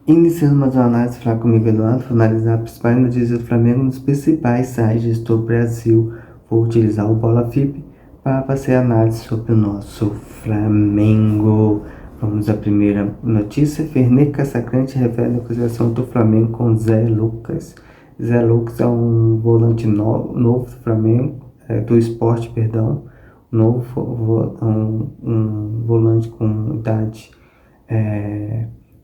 Iniciando mais uma análise, falar comigo, Eduardo, vou analisar as principais notícias do Flamengo nos principais sites do Brasil. Vou utilizar o Bola FIP para fazer análise sobre o nosso Flamengo. Vamos à primeira notícia. Fernet Casagrande revela a negociação do Flamengo com Zé Lucas. Zé Lucas é um volante novo do Flamengo, do Sport, perdão. Um volante com idade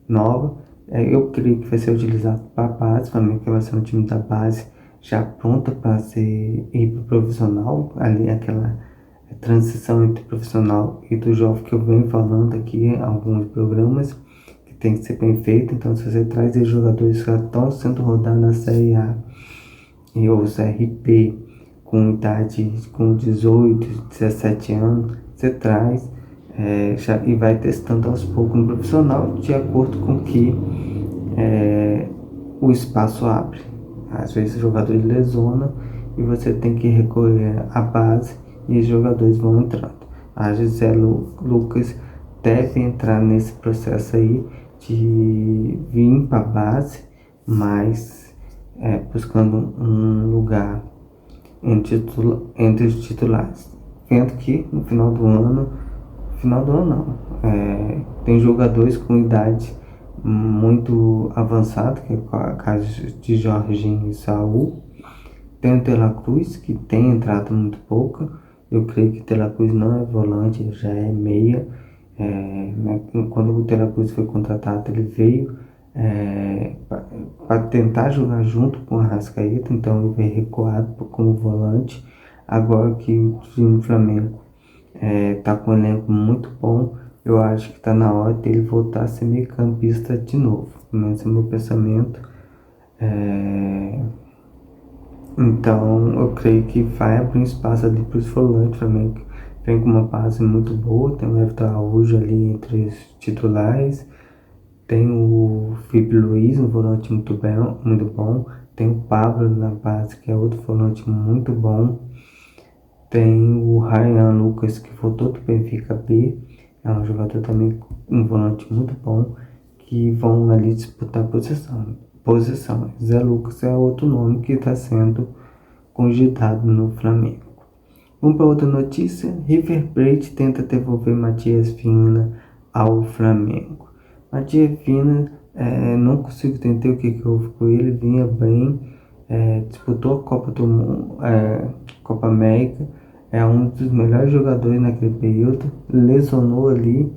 nova. Eu creio que vai ser utilizado para a base, Flamengo que vai ser um time da base já pronta para ir para o profissional, ali aquela transição entre profissional e do jovem que eu venho falando aqui em alguns programas, que tem que ser bem feito. Então, se você traz aí jogadores que já estão sendo rodados na Série A e os RP com idade com 18, 17 anos, você traz e vai testando aos poucos no profissional de acordo com que o espaço abre. Às vezes o jogador lesiona e você tem que recorrer à base e os jogadores vão entrando. A Gisele Lucas deve entrar nesse processo aí de vir para a base, mas buscando um lugar entre os titulares. Vendo que no final do ano não, tem jogadores com idade muito avançada, que é o caso de Jorginho e Saul. Tem o De La Cruz, que tem entrado muito pouco. Eu creio que o De La Cruz não é volante, ele já é meia. Quando o De La Cruz foi contratado, ele veio para tentar jogar junto com o Arrascaeta, então ele veio recuado como volante. Agora que o time do Flamengo tá com um elenco muito bom, eu acho que tá na hora dele voltar a ser meio campista de novo. Esse é o meu pensamento. Então eu creio que vai abrir um espaço ali para os volantes. Flamengo vem com uma base muito boa. Tem o Everton Araújo ali entre os titulares. Tem o Felipe Luiz, um volante muito bom. Tem o Pablo na base, que é outro volante muito bom. Tem o Ryan Lucas, que voltou do Benfica B. É um jogador também, um volante muito bom, que vão ali disputar posição. Zé Lucas é outro nome que está sendo cogitado no Flamengo. Vamos para outra notícia. River Plate tenta devolver Matias Vinha ao Flamengo. Matias Vinha, não consigo entender o que houve com ele. Vinha bem, disputou a Copa do Mundo, Copa América, é um dos melhores jogadores naquele período. Lesionou ali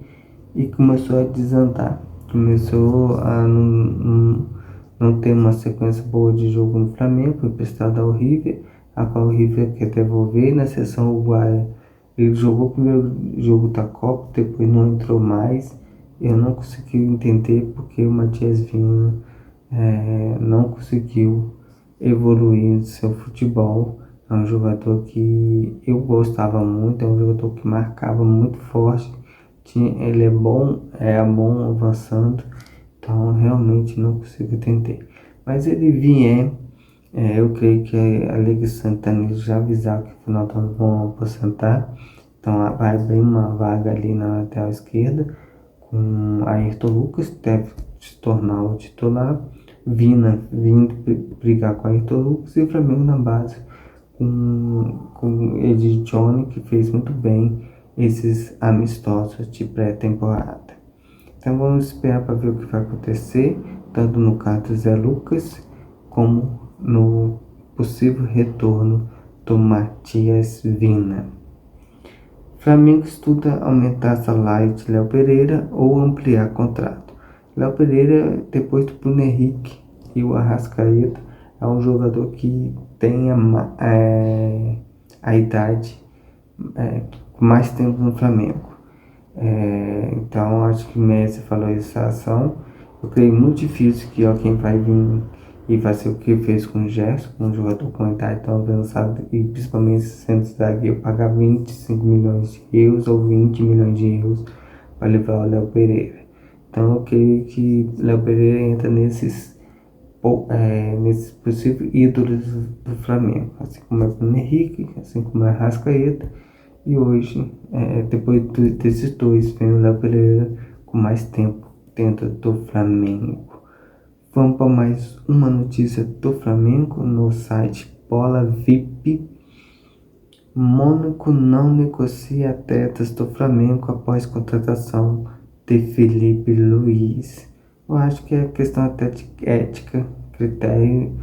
e começou a desandar. Começou a não ter uma sequência boa de jogo no Flamengo. Foi emprestado ao River, a qual o River quer devolver. Na seleção uruguaia, ele jogou o primeiro jogo da Copa, depois não entrou mais. Eu não consegui entender porque o Matias Vinha não conseguiu evoluir no seu futebol. É um jogador que eu gostava muito, é um jogador que marcava muito forte. Ele é bom avançando, então realmente não consigo entender. Mas ele vier, eu creio que a Liga Santana já avisaram que no final do ano vão aposentar, então vai abrir uma vaga ali na lateral esquerda com Ayrton Lucas, deve se tornar o titular. Vindo brigar com Ayrton Lucas, e o Flamengo na base com Eddie Johnny, que fez muito bem esses amistosos de pré-temporada. Então vamos esperar para ver o que vai acontecer, tanto no caso do Zé Lucas, como no possível retorno do Matias Vinha. Flamengo estuda aumentar salário de Léo Pereira ou ampliar contrato. Léo Pereira, depois do Bruno Henrique e o Arrascaeta, é um jogador que tem a idade com mais tempo no Flamengo. Então acho que Messi falou essa ação. Eu creio muito difícil que alguém vai vir e vai ser o que fez com o Gerson, um jogador com idade tão avançada, e principalmente sendo zagueiro, pagar 25 milhões de euros ou 20 milhões de euros para levar o Léo Pereira. Então eu creio que Léo Pereira entra nesses possíveis ídolos do Flamengo, assim como é o Bruno Henrique, assim como é Arrascaeta. E hoje, depois desses dois, vem o Léo Pereira com mais tempo dentro do Flamengo. Vamos para mais uma notícia do Flamengo no site Bola VIP. Mônaco não negocia atletas do Flamengo após contratação de Felipe Luiz. Eu acho que é questão até de ética, critério,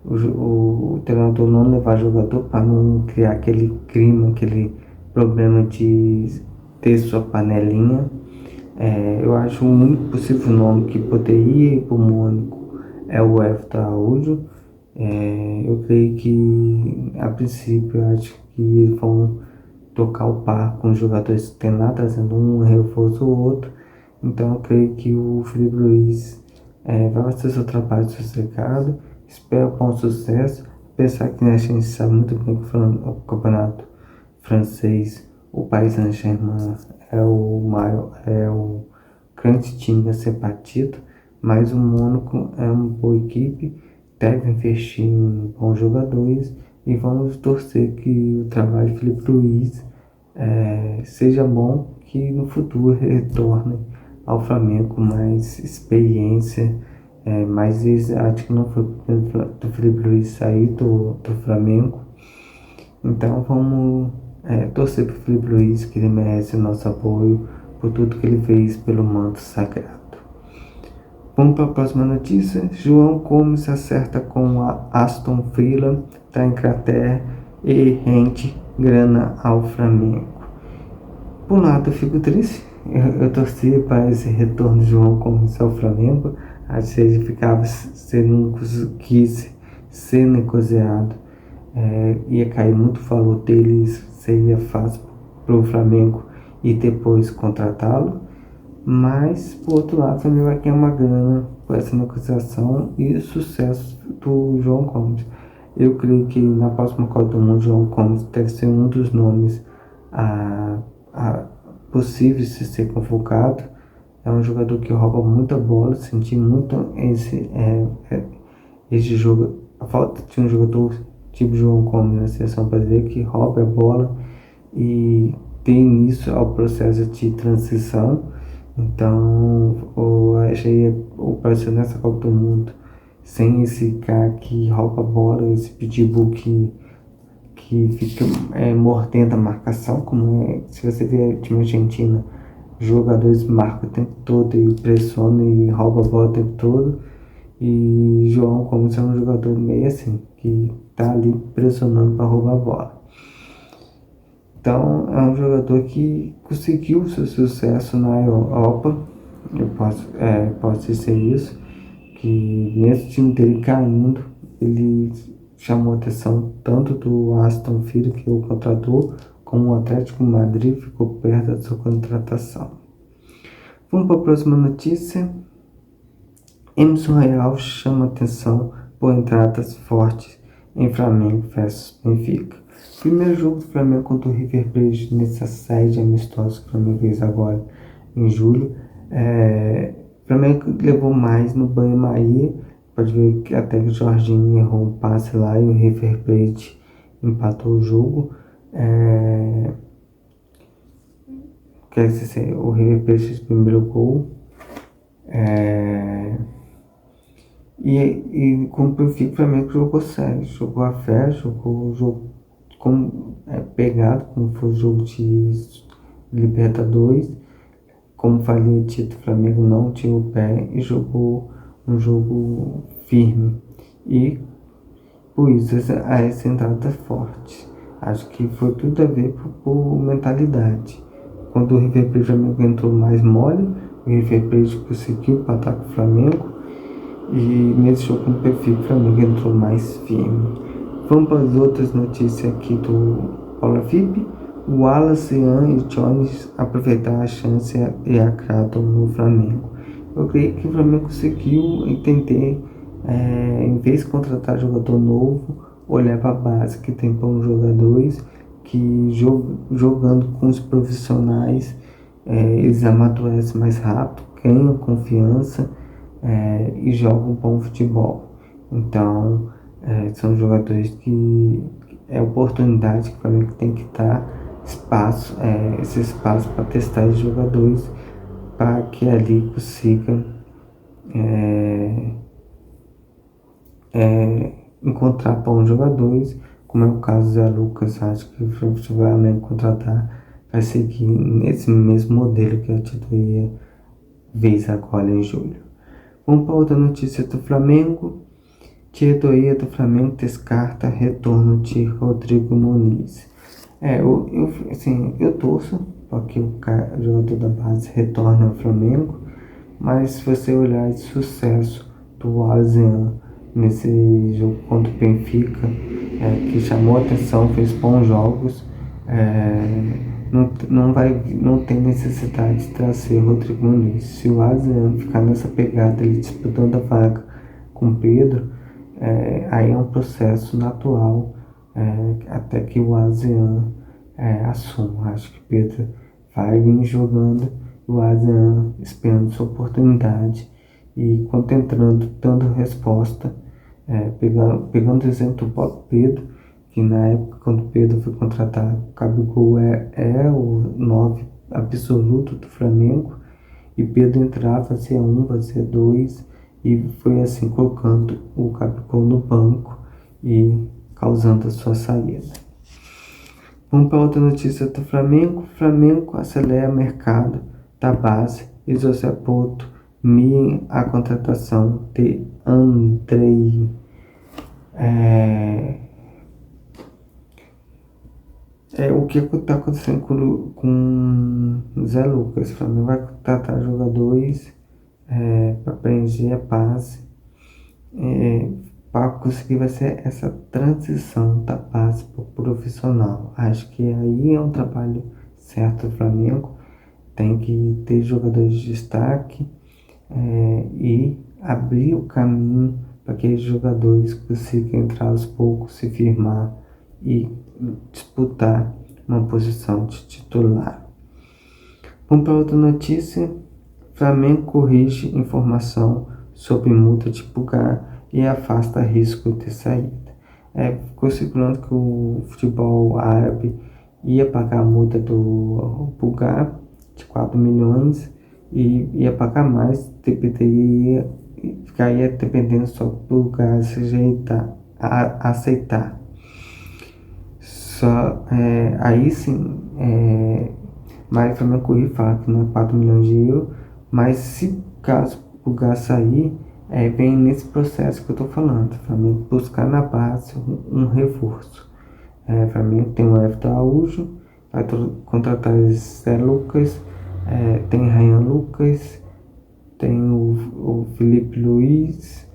o treinador não levar jogador para não criar aquele clima, aquele problema de ter sua panelinha. Eu acho o único possível nome que poderia ir para o Mônaco é o Everton Araújo. Eu creio que, a princípio, eu acho que eles vão tocar o par com os jogadores que tem lá, trazendo um reforço ou outro. Então, eu creio que o Felipe Luiz vai fazer seu trabalho sossegado. Espero bom sucesso. Apesar que a gente sabe muito bem que o campeonato francês, o Paris Saint-Germain é o grande time a ser batido, mas o Mônaco é uma boa equipe, deve investir em bons jogadores e vamos torcer que o trabalho de Felipe Luiz seja bom, que no futuro retorne ao Flamengo com mais experiência. Mas acho que não foi do Felipe Luiz sair do Flamengo. Então vamos torcer para o Felipe Luiz, que ele merece o nosso apoio por tudo que ele fez pelo manto sagrado. Vamos para a próxima notícia. João Gomes acerta com a Aston Villa da Inglaterra e rende grana ao Flamengo. Por um lado eu fico triste, eu torci para esse retorno de João Gomes ao Flamengo. Acho que ele ficava, se não quis ser negociado, ia cair muito o valor dele, seria fácil para o Flamengo e depois contratá-lo. Mas, por outro lado, também vai ganhar uma grana com essa negociação e sucesso do João Gomes. Eu creio que na próxima Copa do Mundo, João Gomes deve ser um dos nomes possíveis de ser convocado. É um jogador que rouba muita bola, senti muito esse jogo, a falta de um jogador tipo João Gomes na seleção brasileira que rouba a bola e tem início ao processo de transição. Então, eu achei o Brasil nessa Copa do Mundo sem esse cara que rouba a bola, esse pitbull que fica mordendo a marcação, como se você ver o time argentino, jogadores marcam o tempo todo e pressionam e roubam a bola o tempo todo. E João Gomes é um jogador meio assim, que tá ali pressionando para roubar a bola. Então, é um jogador que conseguiu seu sucesso na Europa. Eu posso dizer isso, que mesmo o time dele caindo, ele chamou a atenção tanto do Aston Villa, que o contratou, como o Atlético Madrid ficou perto da sua contratação. Vamos para a próxima notícia. Emerson Royal chama atenção por entradas fortes em Flamengo versus Benfica. Primeiro jogo do Flamengo contra o River Plate nessa série de amistosos que o Flamengo fez agora em julho. O Flamengo levou mais no banho-maria. Pode ver que até que o Jorginho errou um passe lá e o River Plate empatou o jogo. Quer dizer, o River Plate fez o primeiro gol. E com o Benfica, o Flamengo jogou sério, jogou a fé, jogou o jogo pegado, como foi o jogo de Libertadores. Como falei, o Flamengo não tirou o pé e jogou um jogo firme. E por isso essa entrada forte. Acho que foi tudo a ver por mentalidade. Quando o River Plate, o Flamengo entrou mais mole, o River Plate conseguiu empatar com o Flamengo. E nesse jogo com o Benfica, o Flamengo entrou mais firme. Vamos para as outras notícias aqui do Bola VIP. O Wallace, Ian e Jones aproveitaram a chance e agradam no Flamengo. Eu creio que o Flamengo conseguiu entender, em vez de contratar jogador novo, olhar para a base que tem bons jogadores, que jogando com os profissionais, eles amadurecem mais rápido, ganham confiança e jogam bom futebol. Então, são jogadores que é oportunidade que o Flamengo tem que dar esse espaço para testar os jogadores, para que ali consiga é, encontrar bons jogadores, como é o caso do Zé Lucas. Acho que o Flamengo contratar vai seguir nesse mesmo modelo que a diretoria fez agora em julho. Vamos para outra notícia do Flamengo. Diretoria do Flamengo descarta retorno de Rodrigo Muniz. Eu torço para que o jogador da base retorne ao Flamengo, mas se você olhar o sucesso do ASEAN nesse jogo contra o Benfica, que chamou a atenção, fez bons jogos, não tem necessidade de trazer Rodrigo Muniz. Se o ASEAN ficar nessa pegada, ele disputando a vaga com o Pedro, aí é um processo natural, até que o ASEAN assuma. Acho que o Pedro vai vir jogando, o ASEAN esperando sua oportunidade e quando entrando, dando resposta, pegando o exemplo do próprio Pedro, que na época quando o Pedro foi contratado, o Gabigol é o 9 absoluto do Flamengo, e Pedro entrava, fazia um, fazia dois, e foi assim colocando o Gabigol no banco e causando a sua saída. Vamos para outra notícia do Flamengo. Flamengo acelera o mercado da base e José Porto mira a contratação de Andrei. O que está acontecendo com Zé Lucas? O Flamengo vai contratar jogadores para preencher a base, para conseguir vai ser essa transição da base para o profissional. Acho que aí é um trabalho certo do Flamengo. Tem que ter jogadores de destaque e abrir o caminho para que aqueles jogadores consigam entrar aos poucos, se firmar e disputar uma posição de titular. Vamos para outra notícia. Flamengo corrige informação sobre multa de Pulgar e afasta risco de saída. Ficou circulando que o futebol árabe ia pagar a multa do Pulgar de 4 milhões e ia pagar mais, ficaria dependendo só do Pulgar aceitar. Aí sim, mas o Flamengo corrige fala que não é 4 milhões de euros, mas se caso o Pulgar sair, vem nesse processo que eu estou falando. O Flamengo buscar na base um reforço. O Flamengo tem o Everton Araújo, vai contratar Zé Lucas, tem Ryan Lucas, tem o Felipe Luiz,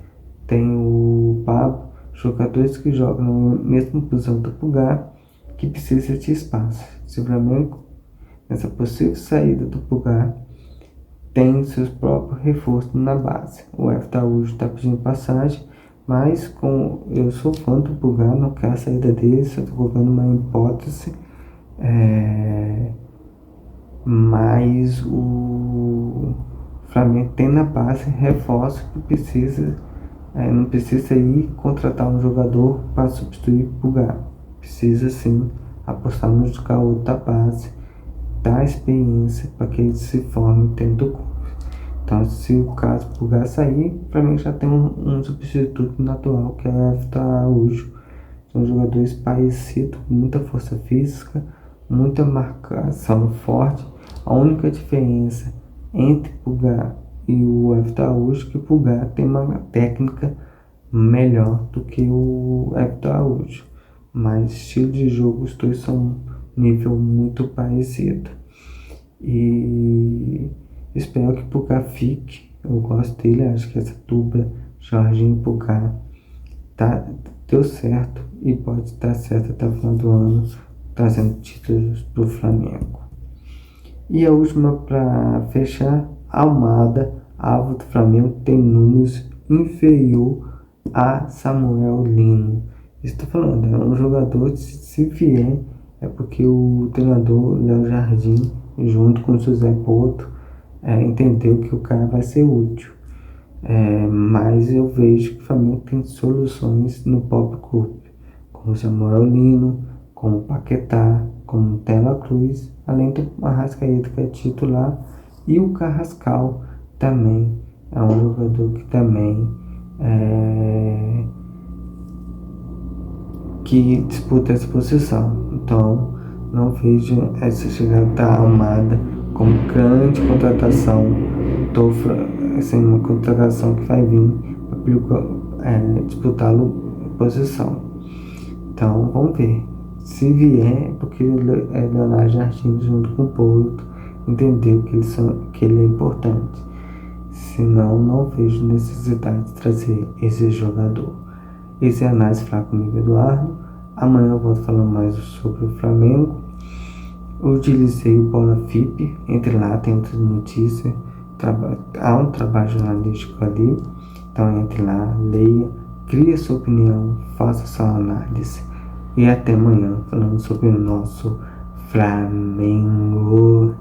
tem o Pablo, jogadores que jogam na mesma posição do Pulgar, que precisa de espaço. Se o Flamengo, nessa possível saída do Pulgar, tem seus próprios reforços na base. O Everton Araújo está pedindo passagem, mas eu sou fã do Pulgar, não quero a saída dele, só estou colocando uma hipótese. Mas o Flamengo tem na base reforço que precisa, não precisa ir contratar um jogador para substituir o Pulgar. Precisa sim apostar no jogador da base, dar experiência para que ele se forme dentro do clube. Então, se o caso Pulgar sair, o Flamengo já tem um substituto natural, que é o Everton Araújo. São jogadores parecidos, com muita força física, muita marcação forte. A única diferença entre Pulgar e o Everton Araújo é que o Pulgar tem uma técnica melhor do que o Everton Araújo, mas estilo de jogo os dois são um nível muito parecido. E espero que o Pulgar fique. Eu gosto dele, acho que essa dupla Jorginho e Pulgar deu certo e pode dar certo até o final do ano, trazendo títulos para o Flamengo. E a última para fechar, Almada, alvo do Flamengo, tem números inferior a Samuel Lino. Estou falando, é um jogador, se vier, é porque o treinador Léo Jardim, junto com o José Porto, entendeu que o cara vai ser útil. Mas eu vejo que o Flamengo tem soluções no próprio clube, como o Samuel Lino, como o Paquetá, como o Tela Cruz, além do Arrascaeta, que é titular, e o Carrascal também, é um jogador que também que disputa essa posição. Então, não vejo essa chegada da Almada como grande contratação. Assim, uma contratação que vai vir para disputar a posição. Então, vamos ver. Se vier, porque Leonardo Jardim junto com o Porto entendeu que ele é importante. Senão, não vejo necessidade de trazer esse jogador. Esse é a análise fraca comigo, Eduardo. Amanhã eu volto falando mais sobre o Flamengo. Eu utilizei o Bola FIP. Entre lá, tem outras notícias. Há um trabalho jornalístico ali. Então entre lá, leia, crie sua opinião, faça sua análise. E até amanhã falando sobre o nosso Flamengo.